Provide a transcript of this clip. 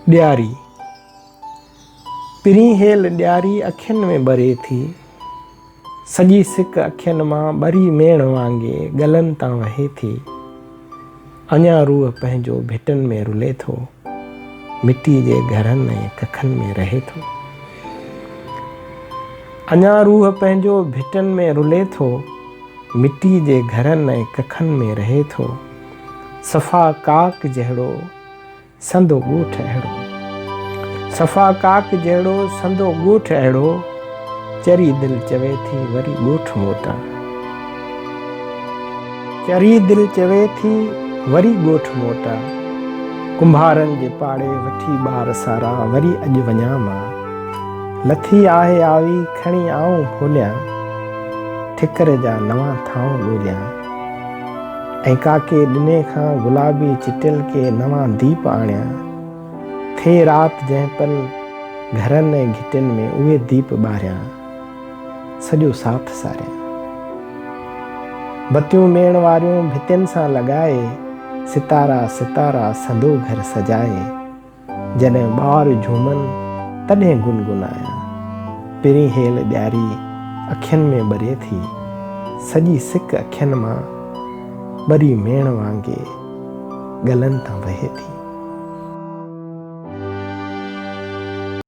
ॾियारी पिरी hello ॾियारी अखियुनि में ॿरे थी, सॼी सिक अखियुनि मां ॿरी मेण वांगे गलनि तां वहे थी। अञा रूह पंहिंजो भिटनि में रुले थो, मिटी जे घरनि ऐं कखनि में रहे थो। अञा रूह पंहिंजो भिटनि में रुले थो, मिटी जे घरनि ऐं कखनि में रहे थो। सफ़ा काक जहिड़ो संदो ॻोठ अहिड़ो, सफ़ा काक जहिड़ो संदो ॻोठ अहिड़ो, चरी दिलि चवे थी वरी ॻोठ मोटा। चरी दिलि चवे थी वरी ॻोठ मोटा। कुंभारनि जे पाड़े वठी ॿार सारा वरी अॼु वञा मां। लथी आहे आवी खणी आऊं फोलियां, ठिकर जा नवां थांव ॻोल्हियां। ऐं काके ॾिने खां गुलाबी चिटिल के नवां दीप आणियां। थे राति जंहिं पल घरनि ऐं घिटियुनि में उहे दीप ॿारियां, सॼो साथ सारियां। बतियूं मेण वारियूं भितियुनि सां लॻाए, सितारा सितारा संदो घर सजाए। जॾहिं ॿार झूमनि तॾहिं गुनगुनायां, पिरी हेल ॾियारी अखियुनि में ॿरे थी, सॼी सिक अखियुनि मां ॿरी मेण वांगे गलनि तां वहे थी।